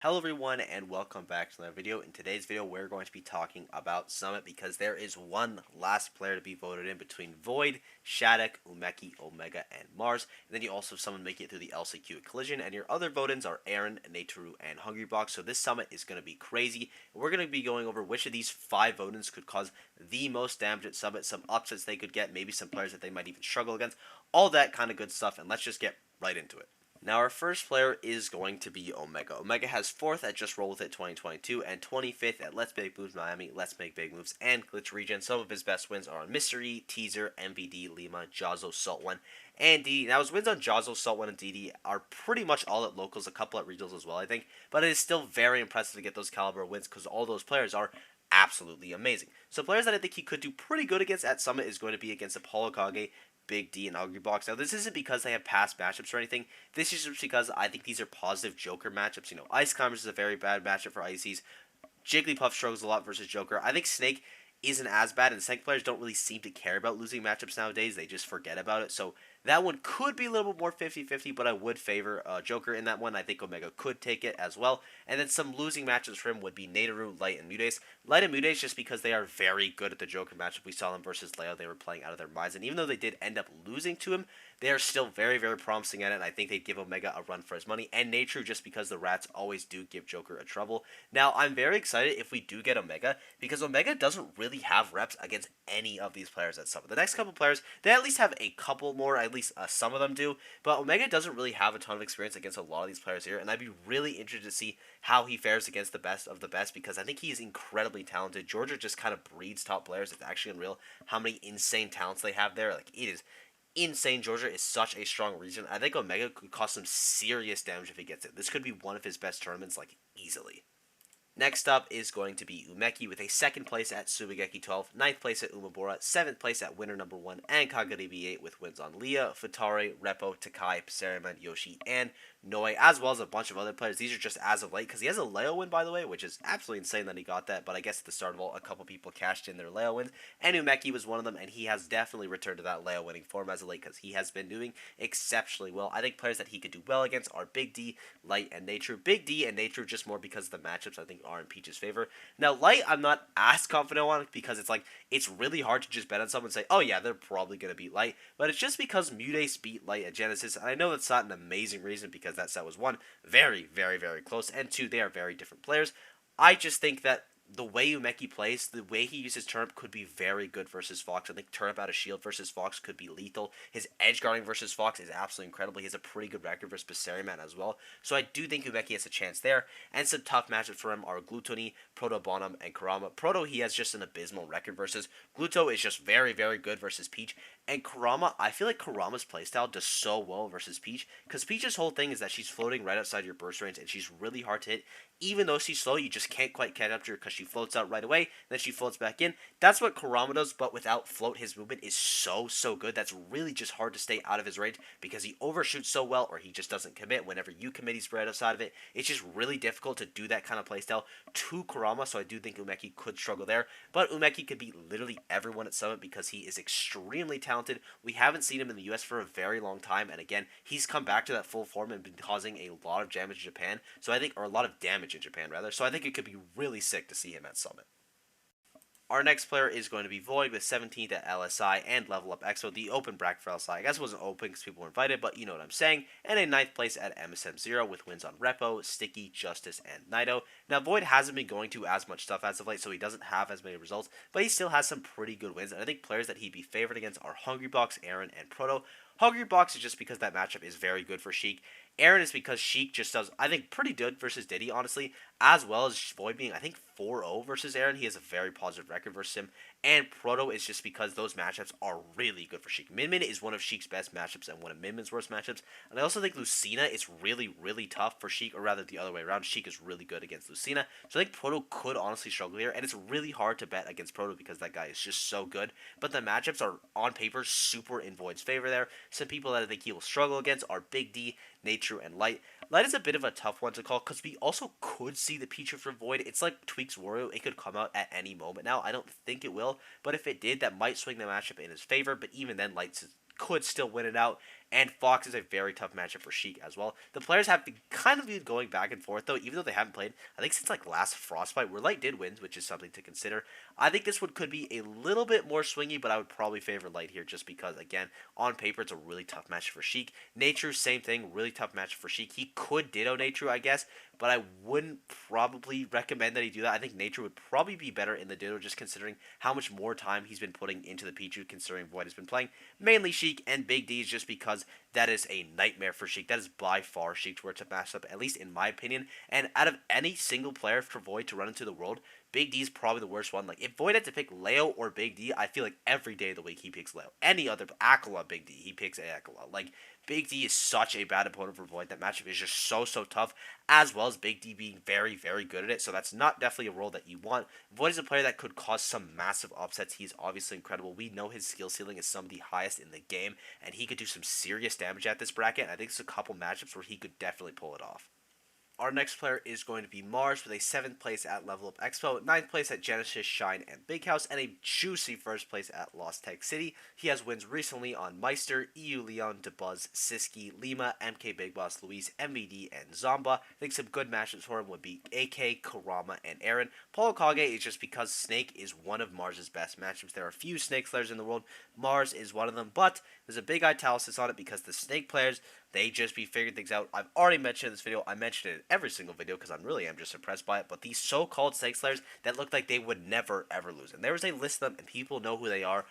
Hello everyone and welcome back to another video. In today's video we're going to be talking about Summit because there is one last player to be voted in between Void, Shattuck, Umeki, Omega, and Mars. And then you also have someone make it through the LCQ at Collision, and your other vote-ins are Aaron, Natoru, and Hungrybox. So this Summit is going to be crazy. We're going to be going over which of these 5 vote-ins could cause the most damage at Summit, some upsets they could get, maybe some players that they might even struggle against, all that kind of good stuff, and let's just get right into it. Now, our first player is going to be Omega. Omega has 4th at Just Roll With It 2022 and 25th at Let's Make Moves Miami, Let's Make Big Moves, and Glitch Region. Some of his best wins are on Mystery, Teaser, MVD, Lima, Jazzo, Salt 1, and DD. Now, his wins on Jazzo, Salt 1, and DD are pretty much all at locals, a couple at regionals as well, I think. But it is still very impressive to get those caliber wins because all those players are absolutely amazing. So players that I think he could do pretty good against at Summit is going to be against Apollo Kage, Big D, and Hungrybox. Now, this isn't because they have past matchups or anything. This is just because I think these are positive Joker matchups. You know, Ice Climbers is a very bad matchup for Ices. Jigglypuff struggles a lot versus Joker. I think Snake isn't as bad, and Snake players don't really seem to care about losing matchups nowadays. They just forget about it. So that one could be a little bit more 50-50, but I would favor Joker in that one. I think Omega could take it as well. And then some losing matches for him would be Natoru, Light, and Mudace. Light and Mudace just because they are very good at the Joker matchup. We saw them versus Leo. They were playing out of their minds. And even though they did end up losing to him, they are still very, very promising at it, and I think they'd give Omega a run for his money. And Natoru just because the rats always do give Joker a trouble. Now, I'm very excited if we do get Omega, because Omega doesn't really have reps against any of these players at Summit. The next couple players, they at least have a couple more, at least some of them do, but Omega doesn't really have a ton of experience against a lot of these players here, and I'd be really interested to see how he fares against the best of the best, because I think he is incredibly talented. Georgia just kind of breeds top players. It's actually unreal how many insane talents they have there. Like, it is insane. Georgia is such a strong region. I think Omega could cause some serious damage if he gets it. This could be one of his best tournaments, like, easily. Next up is going to be Umeki with a 2nd place at Subigeki 12, 9th place at Umabora, 7th place at Winner Number 1, and Kagaribi 8 with wins on Leah, Futare, Repo, Takai, Psariman, Yoshi, and Noi, as well as a bunch of other players. These are just as of late, because he has a Leo win, by the way, which is absolutely insane that he got that, but I guess at the start of all, a couple people cashed in their Leo wins, and Umeki was one of them, and he has definitely returned to that Leo winning form as of late, because he has been doing exceptionally well. I think players that he could do well against are Big D, Light, and Natoru. Big D and Natoru just more because of the matchups I think are in Peach's favor. Now, Light, I'm not as confident on because it's really hard to just bet on someone and say, oh yeah, they're probably going to beat Light, but it's just because Mudace beat Light at Genesis, and I know that's not an amazing reason because that set was 1, very, very, very close, and 2, they are very different players. I just think that the way Umeki plays, the way he uses Turnip could be very good versus Fox. I think Turnip out of shield versus Fox could be lethal. His edge guarding versus Fox is absolutely incredible. He has a pretty good record versus Psariman as well. So I do think Umeki has a chance there. And some tough matchups for him are Glutoni, Proto Bonum, and Kurama. Proto, he has just an abysmal record versus. Gluto is just very, very good versus Peach. And Kurama, I feel like Kurama's playstyle does so well versus Peach. Because Peach's whole thing is that she's floating right outside your burst range and she's really hard to hit. Even though she's slow, you just can't quite catch up to her because she floats out right away, then she floats back in. That's what Kurama does, but without float, his movement is so, so good. That's really just hard to stay out of his range because he overshoots so well or he just doesn't commit. Whenever you commit, he's right outside of it. It's just really difficult to do that kind of playstyle to Kurama, so I do think Umeki could struggle there. But Umeki could beat literally everyone at Summit because he is extremely talented. We haven't seen him in the US for a very long time, and again, he's come back to that full form and been causing a lot of damage in Japan, so I think, or a lot of damage in Japan rather, so I think it could be really sick to see him at Summit. Our next player is going to be Void with 17th at LSI and Level Up Expo, the open bracket for LSI. I guess it wasn't open because people were invited, but you know what I'm saying. And a 9th place at MSM0 with wins on Repo, Sticky, Justice, and Naito. Now, Void hasn't been going to as much stuff as of late, so he doesn't have as many results, but he still has some pretty good wins. And I think players that he'd be favored against are Hungrybox, Aaron, and Proto. Hungrybox is just because that matchup is very good for Sheik. Aaron is because Sheik just does, I think, pretty good versus Diddy, honestly, as well as Void being, I think, 4-0 versus Aaron. He has a very positive record versus him. And Proto is just because those matchups are really good for Sheik. Min Min is one of Sheik's best matchups and one of Min Min's worst matchups. And I also think Lucina is really, really tough for Sheik, or rather the other way around. Sheik is really good against Lucina. So I think Proto could honestly struggle here. And it's really hard to bet against Proto because that guy is just so good. But the matchups are, on paper, super in Void's favor there. Some people that I think he will struggle against are Big D, Nature, and Light. Light is a bit of a tough one to call because we also could see the Pichu for Void. It's like Tweaks Wario. It could come out at any moment now. I don't think it will, but if it did, that might swing the matchup in his favor. But even then, Light's could still win it out. And Fox is a very tough matchup for Sheik as well. The players have been kind of been going back and forth though, even though they haven't played, I think since like last Frostbite, where Light did win, which is something to consider. I think this one could be a little bit more swingy, but I would probably favor Light here just because, again, on paper it's a really tough match for Sheik. Nature, same thing, really tough match for Sheik. He could Ditto Nature, I guess, but I wouldn't probably recommend that he do that. I think Nature would probably be better in the Ditto, just considering how much more time he's been putting into the Pichu, considering Void has been playing mainly Sheik and Big D's, just because that is a nightmare for Sheik. That is by far Sheik's worst matchup, at least in my opinion. And out of any single player for Void to run into the world, Big D is probably the worst one. Like, if Void had to pick Leo or Big D, I feel like every day of the week he picks Leo. Any other Aquila, Big D, he picks Aquila. Like, Big D is such a bad opponent for Void. That matchup is just so tough, as well as Big D being very good at it. So that's not definitely a role that you want. Void is a player that could cause some massive upsets. He's obviously incredible. We know his skill ceiling is some of the highest in the game, and he could do some serious damage at this bracket. And I think there's a couple matchups where he could definitely pull it off. Our next player is going to be Mars with a 7th place at Level Up Expo, 9th place at Genesis, Shine, and Big House, and a juicy 1st place at Lost Tech City. He has wins recently on Meister, EU Leon, DeBuzz, Siski, Lima, MK Big Boss, Luis, MVD, and Zomba. I think some good matchups for him would be AK, Kurama, and Aaron. Paul Kage is just because Snake is one of Mars' best matchups. There are a few Snake players in the world. Mars is one of them, but there's a big italics on it because the Snake players, they just be figuring things out. I've already mentioned in this video. I mentioned it in every single video because I'm just impressed by it. But these so-called Snake players that look like they would never, ever lose. And there is a list of them, and people know who they are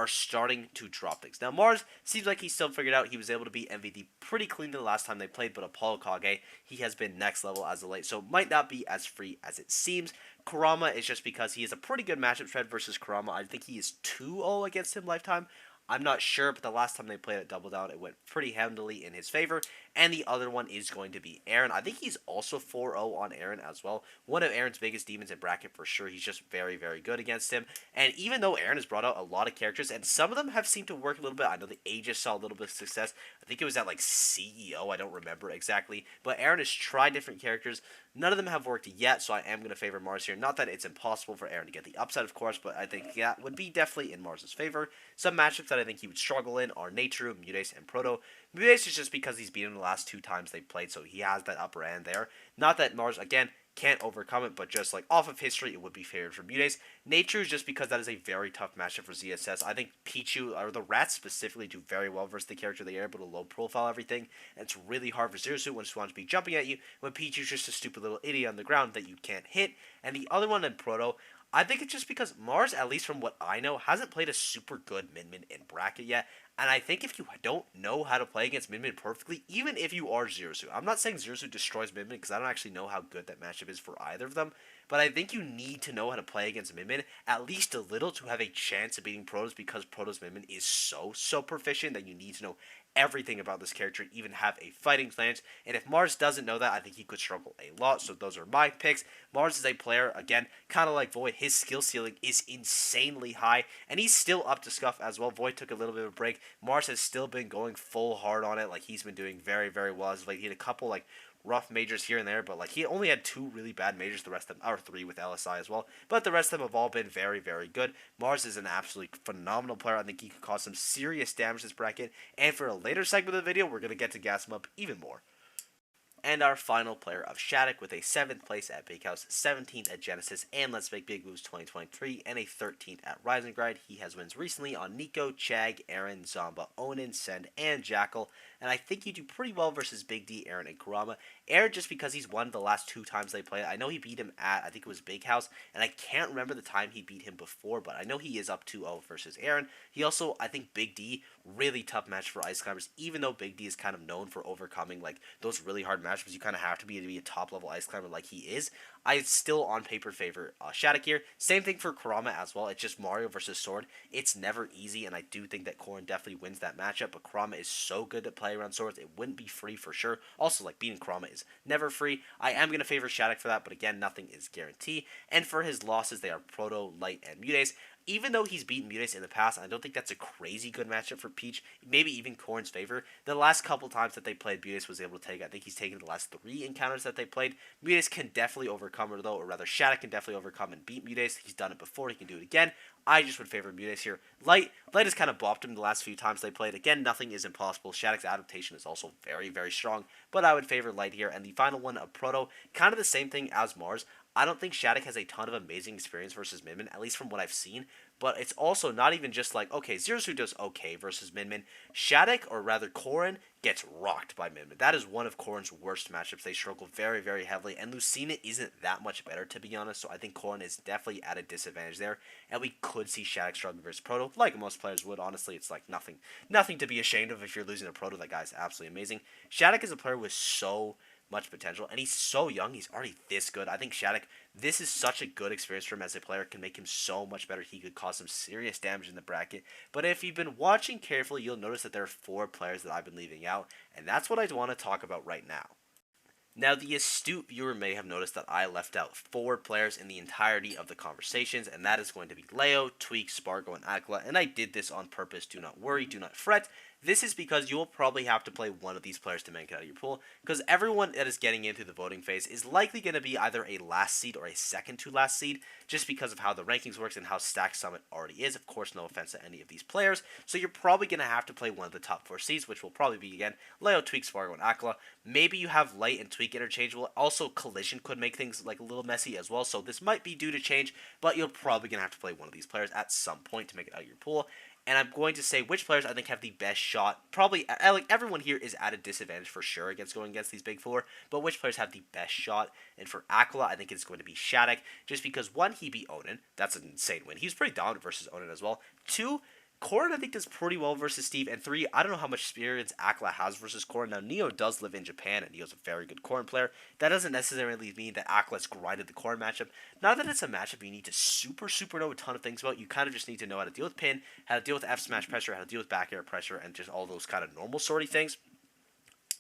starting to drop things. Now, Mars seems like he's still figured out. He was able to beat MVD pretty cleanly the last time they played, but Apollo Kage, he has been next level as of late, so might not be as free as it seems. Kurama is just because he is a pretty good matchup thread versus Kurama. I think he is 2-0 against him lifetime. I'm not sure, but the last time they played at Double Down, it went pretty handily in his favor. And the other one is going to be Aaron. I think he's also 4-0 on Aaron as well. One of Aaron's biggest demons in bracket for sure. He's just very good against him. And even though Aaron has brought out a lot of characters, and some of them have seemed to work a little bit. I know the Aegis saw a little bit of success. I think it was at like CEO. I don't remember exactly. But Aaron has tried different characters. None of them have worked yet, so I am going to favor Mars here. Not that it's impossible for Aaron to get the upside, of course, but I think that would be definitely in Mars' favor. Some matchups that I think he would struggle in are Nature, Mutace, and Proto. Mutace is just because he's beaten the last 2 times they played, so he has that upper end there. Not that Mars, again, can't overcome it, but just like off of history, it would be favored for Mutace. Nature is just because that is a very tough matchup for ZSS. I think Pichu, or the Rats specifically, do very well versus the character they are able to low profile everything, and it's really hard for Zero Suit when she wants to be jumping at you, when Pichu's just a stupid little idiot on the ground that you can't hit. And the other one in Proto, I think it's just because Mars, at least from what I know, hasn't played a super good Min in bracket yet. And I think if you don't know how to play against Min perfectly, even if you are Zero Suit, I'm not saying Zero Suit destroys Min because I don't actually know how good that matchup is for either of them, but I think you need to know how to play against Min at least a little to have a chance of beating Protoss, because Protoss Min is so proficient that you need to know everything about this character, even have a fighting stance. And if Mars doesn't know that, I think he could struggle a lot. So those are my picks. Mars is a player, again, kind of like Void. His skill ceiling is insanely high, and he's still up to scuff as well. Void took a little bit of a break. Mars has still been going full hard on it. Like, he's been doing very well as of late. He had a couple like rough majors here and there, but like he only had 2 really bad majors. The rest of them, or 3 with LSI as well, but the rest of them have all been very good. Mars is an absolutely phenomenal player. I think he could cause some serious damage this bracket, and for a later segment of the video, we're going to get to gas him up even more. And our final player of Shattuck with a 7th place at Big House, 17th at Genesis, and Let's Make Big Moves 2023, and a 13th at Rising Grind. He has wins recently on Nico, Chag, Aaron, Zomba, Onin, Send, and Jackal. And I think you do pretty well versus Big D, Aaron, and Kurama. Aaron, just because he's won the last 2 times they played. I know he beat him at, I think it was Big House, and I can't remember the time he beat him before, but I know he is up 2-0 versus Aaron. He also, I think Big D, really tough match for Ice Climbers, even though Big D is kind of known for overcoming like those really hard matchups. You kind of have to be a top level Ice Climber like he is. I still on paper favor Shattuck here. Same thing for Kurama as well. It's just Mario versus Sword. It's never easy, and I do think that Korin definitely wins that matchup, but Kurama is so good at play around swords, it wouldn't be free for sure. Also, like, beating Kurama is never free. I am going to favor Shattuck for that, but again, nothing is guaranteed. And for his losses, they are Proto, Light, and Mutace. even though he's beaten Munis in the past, I don't think that's a crazy good matchup for Peach. Maybe even Corrin's favor. The last couple times that they played, Munis was able to take. I think he's taken the last 3 encounters that they played. Munis can definitely overcome her though, or rather Shattuck can definitely overcome and beat Munis. He's done it before. He can do it again. I just would favor Munis here. Light has kind of bopped him the last few times they played. Again, nothing is impossible. Shattuck's adaptation is also very, very strong, but I would favor Light here. And the final one of Proto, kind of the same thing as Mars. I don't think Shattuck has a ton of amazing experience versus Min Min, at least from what I've seen. But it's also not even just like, okay, Zerasu does okay versus Min Min. Shattuck, or rather Corrin, gets rocked by Min Min. That is one of Corrin's worst matchups. They struggle very, very heavily. And Lucina isn't that much better, to be honest. So I think Corrin is definitely at a disadvantage there. And we could see Shattuck struggle versus Proto, like most players would. Honestly, it's like nothing to be ashamed of if you're losing a Proto. That guy's absolutely amazing. Shattuck is a player with so much potential, and he's so young. He's already this good. I think Shattuck, this is such a good experience for him as a player. Can make him so much better. He could cause some serious damage in the bracket. But if you've been watching carefully, you'll notice that there are 4 players that I've been leaving out, and that's what I want to talk about right now. Now, the astute viewer may have noticed that I left out 4 players in the entirety of the conversations, and that is going to be Leo, Tweak, Spargo, and Aquila, and I did this on purpose. Do not worry, do not fret. This is because you will probably have to play one of these players to make it out of your pool, because everyone that is getting into the voting phase is likely going to be either a last seed or a second to last seed, just because of how the rankings works and how stacked Summit already is. Of course, no offense to any of these players, so you're probably going to have to play one of the top 4 seeds, which will probably be, again, Leo, Tweak, Spargo, and Aquila. Maybe you have Light and Tweak interchangeable. Also, Collision could make things like a little messy as well, so this might be due to change, but you're probably going to have to play one of these players at some point to make it out of your pool. And I'm going to say which players I think have the best shot. Probably, like everyone here is at a disadvantage for sure against going against these big 4, but which players have the best shot? And for Aquila, I think it's going to be Shattuck, just because 1, he beat Onan. That's an insane win. He was pretty dominant versus Onan as well. 2, Corrin, I think, does pretty well versus Steve. And 3, I don't know how much experience Aquila has versus Corrin. Now, Neo does live in Japan, and Neo's a very good Corrin player. That doesn't necessarily mean that Aquila's grinded the Corrin matchup. Not that it's a matchup you need to super know a ton of things about. You kind of just need to know how to deal with pin, how to deal with F smash pressure, how to deal with back air pressure, and just all those kind of normal sorty things.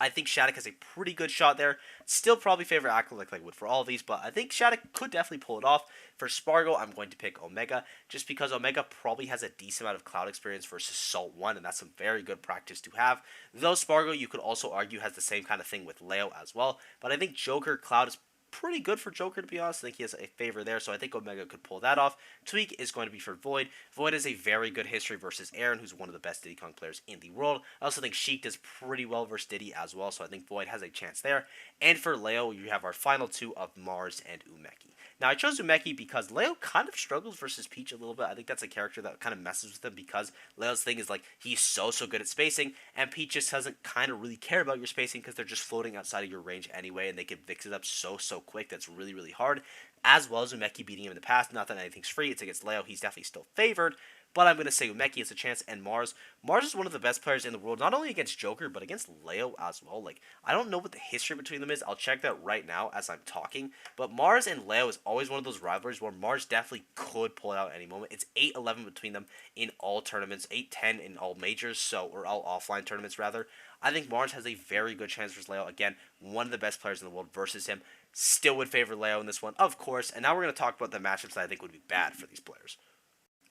I think Shattuck has a pretty good shot there. Still probably favor Aquila like I would for all of these, but I think Shattuck could definitely pull it off. For Spargo, I'm going to pick Omega, just because Omega probably has a decent amount of cloud experience versus Salt 1, and that's some very good practice to have. Though Spargo, you could also argue, has the same kind of thing with Leo as well, but I think Joker Cloud is pretty good for Joker, to be honest. I think he has a favor there, so I think Omega could pull that off. Tweak is going to be for Void. Void has a very good history versus Aaron, who's one of the best Diddy Kong players in the world. I also think Sheik does pretty well versus Diddy as well, so I think Void has a chance there. And for Leo, you have our final 2 of Mars and Umeki. Now, I chose Umeki because Leo kind of struggles versus Peach a little bit. I think that's a character that kind of messes with him because Leo's thing is like he's so good at spacing, and Peach just doesn't kind of really care about your spacing because they're just floating outside of your range anyway, and they can fix it up so quick. That's really hard. As well as Umeki beating him in the past. Not that anything's free. It's against Leo. He's definitely still favored. But I'm going to say Umeki has a chance, and Mars. Mars is one of the best players in the world, not only against Joker, but against Leo as well. Like, I don't know what the history between them is. I'll check that right now as I'm talking. But Mars and Leo is always one of those rivalries where Mars definitely could pull it out at any moment. It's 8-11 between them in all tournaments, 8-10 in all majors, or all offline tournaments, rather. I think Mars has a very good chance versus Leo. Again, one of the best players in the world versus him. Still would favor Leo in this one, of course. And now we're going to talk about the matchups that I think would be bad for these players.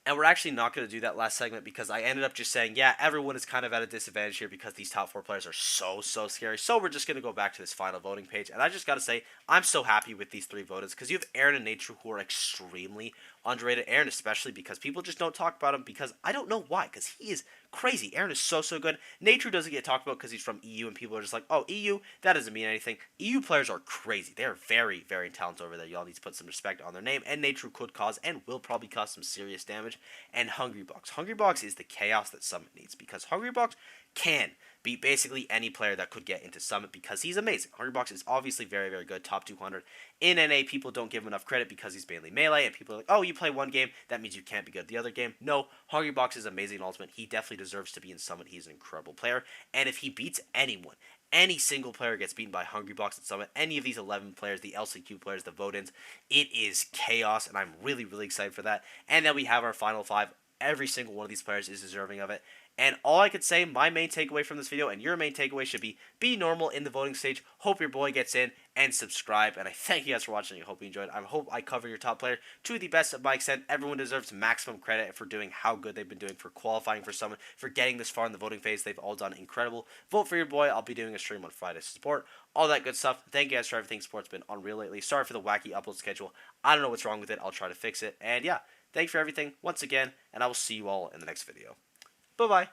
And we're actually not going to do that last segment because I ended up just saying, yeah, everyone is kind of at a disadvantage here because these top 4 players are so scary. So we're just going to go back to this final voting page. And I just got to say, I'm so happy with these 3 votes because you have Aaron and Nature who are extremely underrated. Aaron especially because people just don't talk about him because I don't know why, because he is crazy. Aaron is so good. Nature doesn't get talked about because he's from EU and people are just like, oh, EU, that doesn't mean anything. EU players are crazy. They are very talented over there. Y'all need to put some respect on their name, and Nature could cause and will probably cause some serious damage. And Hungrybox. Hungrybox is the chaos that Summit needs because Hungrybox can beat basically any player that could get into Summit because he's amazing. Hungrybox is obviously very good, top 200. In NA, people don't give him enough credit because he's mainly melee, and people are like, oh, you play one game, that means you can't be good at the other game. No, Hungrybox is amazing in Ultimate. He definitely deserves to be in Summit. He's an incredible player, and if he beats anyone, any single player gets beaten by Hungrybox at Summit, any of these 11 players, the LCQ players, the vote-ins, it is chaos, and I'm really excited for that. And then we have our final 5. Every single one of these players is deserving of it. And all I could say, my main takeaway from this video and your main takeaway should be normal in the voting stage. Hope your boy gets in and subscribe. And I thank you guys for watching. I hope you enjoyed. I hope I covered your top player to the best of my extent. Everyone deserves maximum credit for doing how good they've been doing, for qualifying for Summit, for getting this far in the voting phase. They've all done incredible. Vote for your boy. I'll be doing a stream on Friday to support all that good stuff. Thank you guys for everything. Sport's been unreal lately. Sorry for the wacky upload schedule. I don't know what's wrong with it. I'll try to fix it. And yeah, thanks for everything once again, and I will see you all in the next video. Bye-bye.